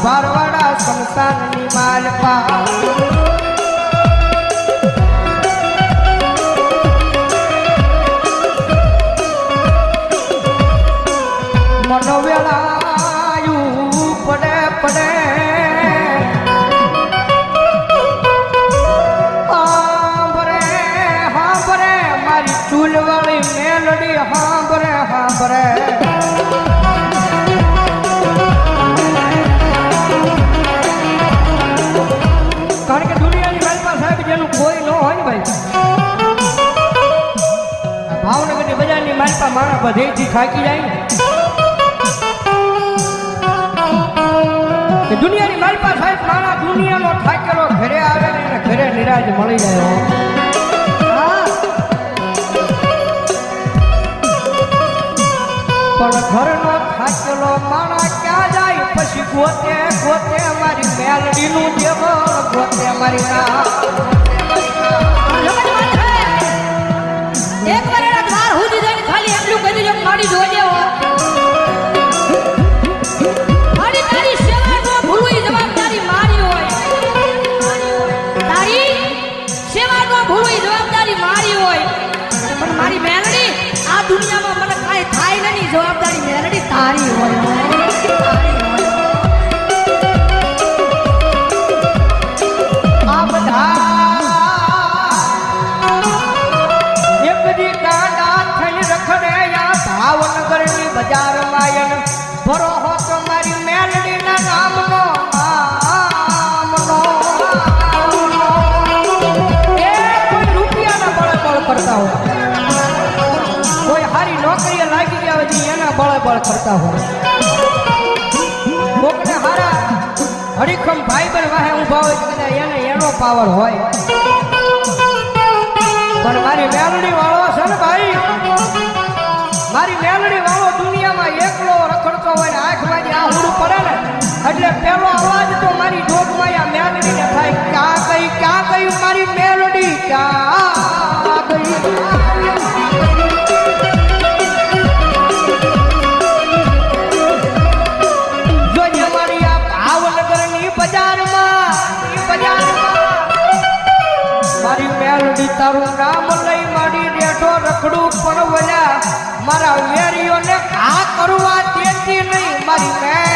ભારવાડા સંસારની માલપા મનોવેળાયું પડે પડે હાંભરે હાંભરે મારી ચૂલવાળી મેલડી હાંભરે હાંભરે કારણ કે દુનિયાની માલપા સાહેબ જેનું કોઈ ન હોય ને ભાઈ ભાવનગરની બજારની માલપા માણા બધેથી થાકી જાય ને દુનિયાની માલપા સાહેબ માણા દુનિયાનો થાકેલો ઘરે આવે ને એને ઘરે નિરાજ મળી જાય પણ ઘરનો થાકેલો માણા ક્યાં જાય પછી ગોતે ગોતે મારી મેલડીનું દેવો ગોતે મારી ના એક વાર એના દ્વાર સુધી જઈને ખાલી એટલું કહી દેજો મારી જોજે હો મારી તારી સેવા નો ભૂલવી જવાબદારી મારી હોય તારી સેવા નો ભૂલવી જવાબદારી મારી હોય પણ મારી મેલડી આ દુનિયામાં મને કાંઈ થાય નહીં જવાબદારી મેલડી તારી હોય આ બધા ભાવનગરની બજાર માયન ભરો હો તો મારી મેલડીના નામનો એ કોઈ રૂપિયાના બળે બળ કરતા હોય કોઈ હારી નોકરીએ લાગી ગયા હોય એના બળે બળ કરતા હોય કોકને હારા હરીખમ ભાઈ બન વાહે ઊભા હોય કદાચ એને એનો પાવર હોય પણ મારી મેલડી વાળો છે ને ભાઈ મારી મેલડી વાળો દુનિયામાં એકલો રખડતો હોય ને આંખમાંથી આહુડું પડે ને એટલે પેલો અવાજ તો મારી જોગમાં આ મેલડીને થાય ક્યાં ગઈ મારી મેલડી ક્યાં ગઈ જોજે મારી આ ભાવનગરની બજારમાં મારી મેલડી તારું નામ લઈ મારી રેઠો રખડું પણ વળ્યા મારા વેરીઓને આ કરવા દેતી નહીં મારી મેલડી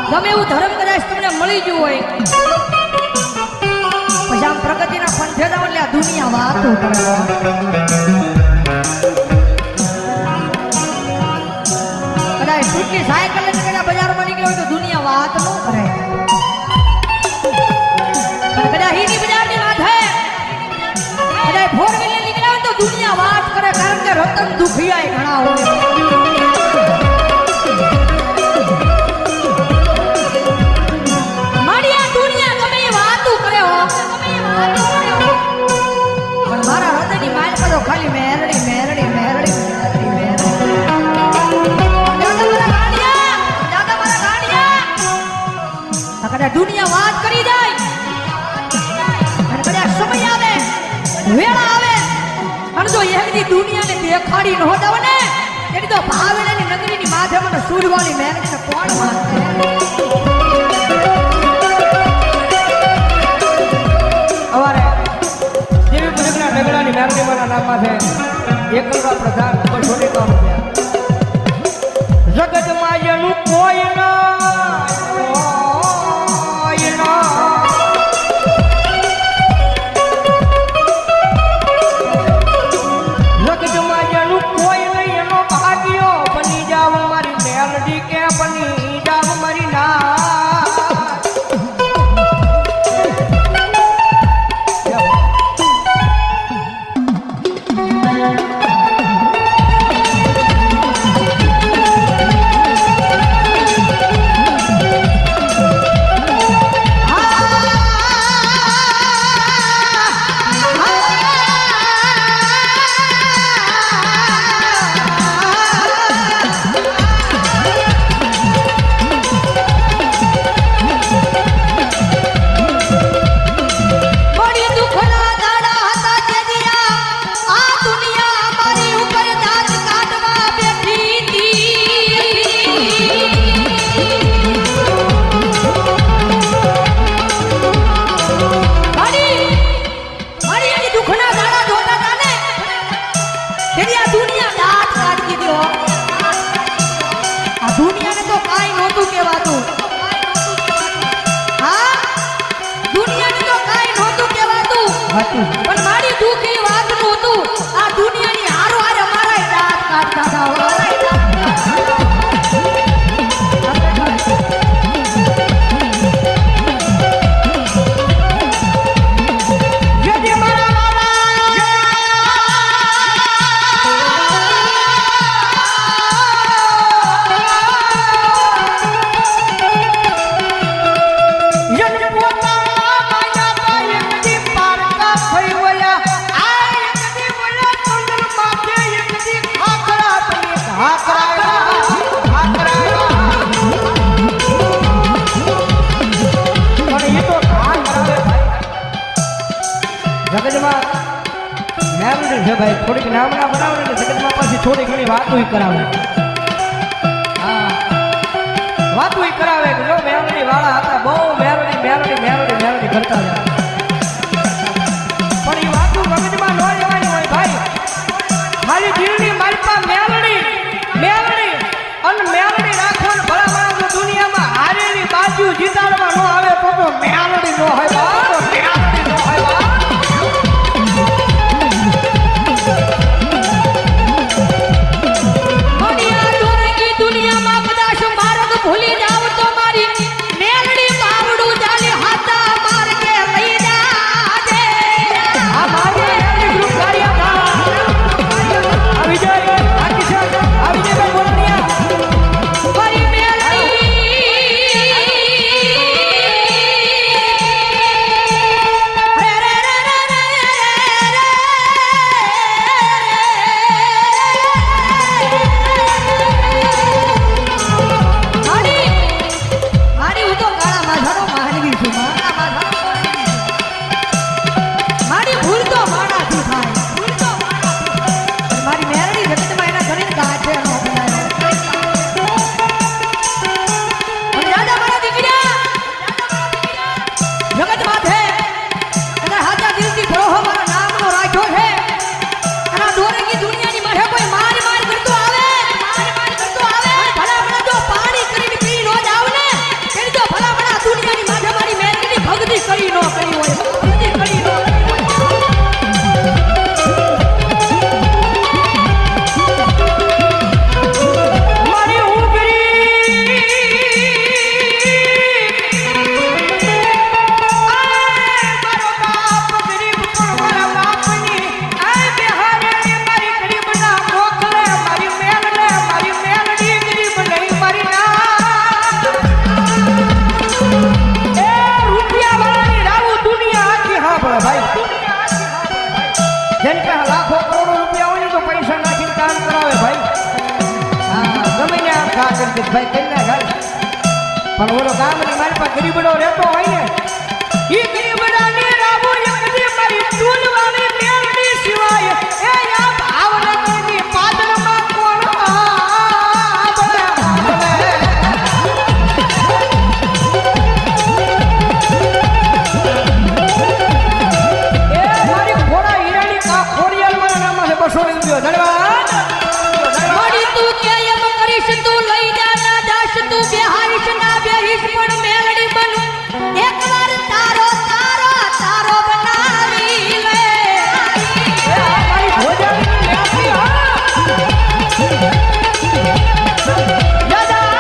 ગમે એવું ધર્મ કદાચ તમને મળી ગયું હોય પછી આમ પ્રગતિના પંથે જાવ એટલે આ દુનિયા વાતો કરે કદાચ છૂટની સાયકલ લઈને કદાચ બજારમાં નીકળ્યો હોય તો દુનિયા વાત ન કરે કદાચ હીની બજારની વાત હે કદાચ ફોર વ્હીલર નીકળ્યા હોય તો દુનિયા વાત કરે કારણ કે રતન દુખિયા ઘણા હોય ખાલી મેરડી મેરડી મેરડી મેરડી મેરડી દાદા મારા ગાડિયા કદાચ દુનિયા વાત કરી જાય અને કદાચ સમય આવે વેળા આવે અને જો એકદી દુનિયાને દેખાડી ન દો ને એની તો ભાવેલાની નગરીની માથે મને સૂરવાળી મેરડીને કોણ માનશે મેલડીમાના નામમાં છે એકલવા પ્રધાન બસોની કામ જગતમાં જેનું કોઈ જગતમાં જેનું કોઈ નહીં એનો ભાગ્યો બની જાવ મારી મેલડી કે બની જાવ છે ભાઈ થોડીક નામના બનાવે ને જગતમાં પાછી થોડી ઘણી વાતો કરાવે હા વાતો કરાવે કે જો મેલડી વાળા હતા બહુ મેલડી મેલડી મેલડી મેલડી કરતા હતા પણ એ વાતો મગજમાં ન લેવાની હોય ભાઈ મારી દિલની મારી પાસે મેલડી મેલડી અને મેલડી રાખવાનું ભલા માણસો દુનિયામાં હારેલી બાજુ જીતાડવા ન આવે તો મેલડી ન હોય બાપ મેલડી ન હોય બાપ દુનિયામાં કદાચ માર્ગ ભૂલી જાવ તો મારી મેલડી બાવડું ચાલી હાથા માર્ગે લઈ જાજે આ મારી મેલડી ગ્રુપ કાર્યકર આ વિજય આ કિશન આ વિજયભાઈ બોલનિયા મારી મેલડી રે રે રે રે મારી હું તો કાળા માથાનો માનવી છું મારી ભૂલ તો માણાથી થાય ભૂલ તો માણાથી મારી મેરડી જગતમાં એના ઘરે ગાંઠે નો બનાવ્યો અને દાદા મારા દીકરા જગત માથે અને હાચા દિલથી ભરોહો મારા નામનો રાખ્યો છે અને આ દોરેકી દુનિયાની માથે કોઈ માર માર કરતો આવે ભલા ભલા જો પાણી કરીને પી નો જાવ ને તેની તો ભલા ભલા દુનિયાની માથે મારી મેરડીની ભક્તિ કરી નો કરી હોય ભક્તિ કરી નો મારી ઉગરી મારો બાપ ગરીબ પણ મારા બાપની આય બિહારે મારી ગરીબ ના મોકલે મારી મેલડી ગરીબ નહીં મારી ના એ રૂપિયા વાળાની રાવું દુનિયા આખી હા ભલે ભાઈ જેન કે લાખો કરોડો રૂપિયા હોય ને તો પૈસા નાખીને કામ કરાવે ભાઈ હા ગમે ને આમ ખા કરી દે ભાઈ કઈ ના ખાય પણ ઓલો ગામની મારી પાસે ગરીબડો રહેતો હોય ને ઈ ગરીબડાની રાવો એકદી મારી ચૂલવાળી મેલડી સિવાય એ આ ભાવનગરની પાદરમાં કોણ એ મારી ઘોડા હીરાની કા ખોડિયાલ મારા નામ છે 200 રૂપિયા ધન્યવાદ મારી તું કે એમ કરીશ તું લઈ જા ના જાશ તું બેહારીશ ના બેહીશ પણ મેલડી બનું એકવાર તારો તારો તારો બનાવી લે એ આ મારી ભોજાની મેલડી હા દાદા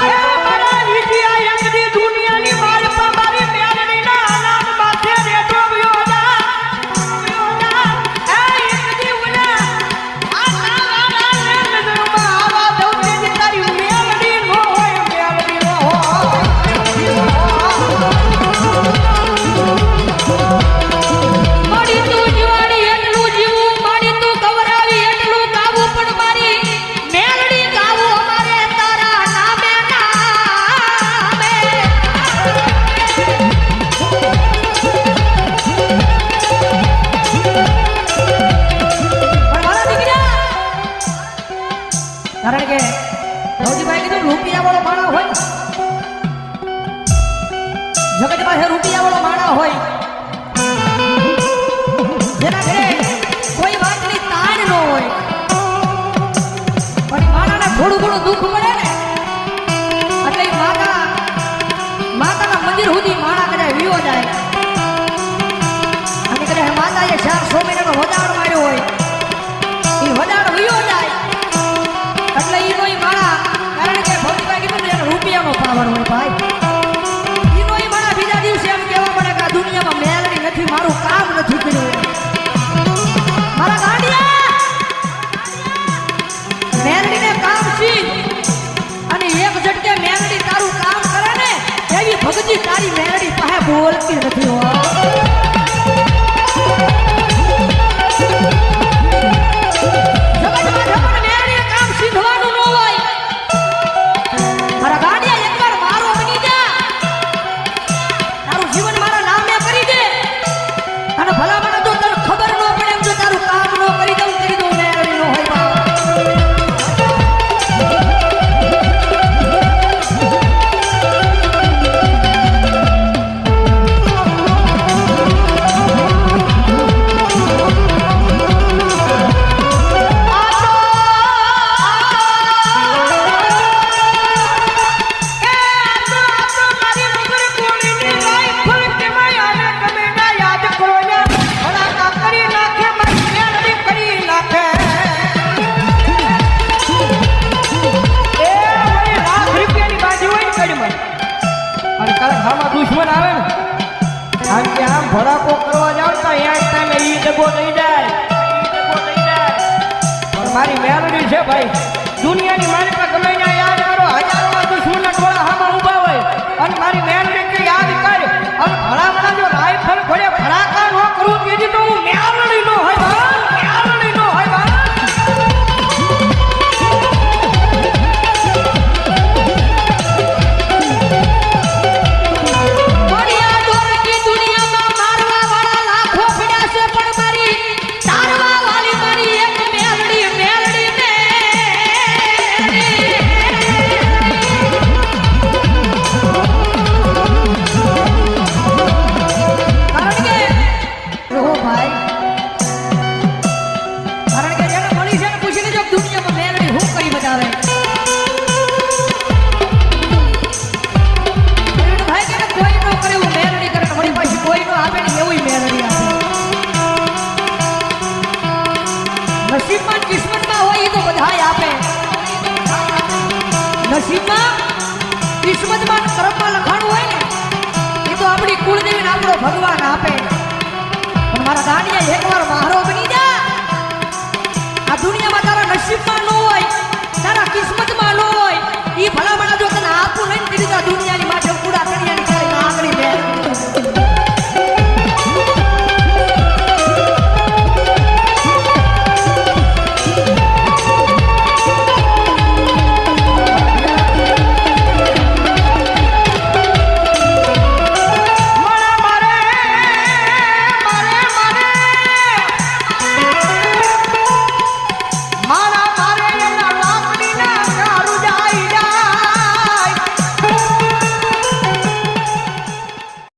એ મારા લીધિયા એકદી દુનિયાની માર પર મારી મેલડીના નામ માથે રેટો વ્યો જા એ એકદી ઉના આ નાના નજરમાં આવા દઉં તેની તારી મેલડી નો હોય મેલડી નો મારી તું જીવાડી એટલું જીવું મારી તું ગવરાવી એટલું ગાવું પણ મારી મેલડી ગાવું અમારે તારા નામે નામે પણ મારા દીકરા કારણ કે ભૌજીભાઈ કીધું રૂપિયા વાળો માણા હોય જગત પાસે રૂપિયા વાળો માણા હોય જેના ઘરે કોઈ વાતની તાણ ન હોય પણ માણાને થોડું ઘણું દુઃખ મળે ને એટલે ઈ માતાના મંદિર સુધી માણા કદાચ વિયો જાય અને કદાચ માતાએ 400 મહિનાનો વદાડ માર્યો હોય એ વદાડ વિયો જાય એટલે ઈનો ઈ માણા કારણ કે ભૌતિકભાઈ કીધું ને એનો રૂપિયાનો પાવર હોય ભાઈ ઈનો ઈ માણા બીજા દિવસે એમ કહેવા પડે કે આ દુનિયામાં મેલડી નથી મારું કામ નથી કર્યું મારા ગાંડિયા મેલડીને કામ શીખ અને એક ઝટકે મેલડી તારું કામ કરે ને એવી ભક્તિ તારી મેલડી પાસે બોલતી નથી હો જગતમાં પણ મેલડીએ કામ શીખવાનું ન હોય મારા ગાંડિયા એકવાર મારો બની જા તારું જીવન મારા નામે કરી દે અને ભલા મને જો તને ખબર ન પડે એમ જો તારું કામ ભડાકો કરવા જાવ તો એક ટાઈમે ઈ દગો દઈ જાય પણ મારી મેલડી છે ભાઈ દુનિયાની મારી પાસે ગમે ત્યાં યાદ કરો હજારો દુશ્મનના ટોળા હામાં ઊભા હોય અને મારી મેલડી કે યાદ કર અને ભલામણા જો રાઈફલ ઘોડે ભડાકા ન કરું તેથી તો હું મેલડી નો હોય મેલડી નો હોય મારી આ દોરકી દુનિયામાં મારવા વાળા લાખો પડ્યા છે પણ મારી તારવા વાળી મારી એક મેલડી મેલડી ને કારણ કે ઓહો ભાઈ કારણ કે જેને મળી છે ને પૂછી લેજો કે દુનિયામાં મેલડી હું કરી બતાવે ભાઈ કે કોઈ નો કરે એવું મેલડી કરે વળી પાછી કોઈ નો આપે ને એવું મેલડી આપે નસીબમાં કિસ્મતમાં હોય એ તો બધાય આપે નસીબમાં કિસ્મતમાં કર્મમાં લખાણું હોય ને એ તો આપણી કુળદેવી ને આપણો ભગવાન આપે પણ મારા દાડિયા એકવાર મારો બની જા આ દુનિયામાં તારા નસીબમાં ન હોય તારા કિસ્મત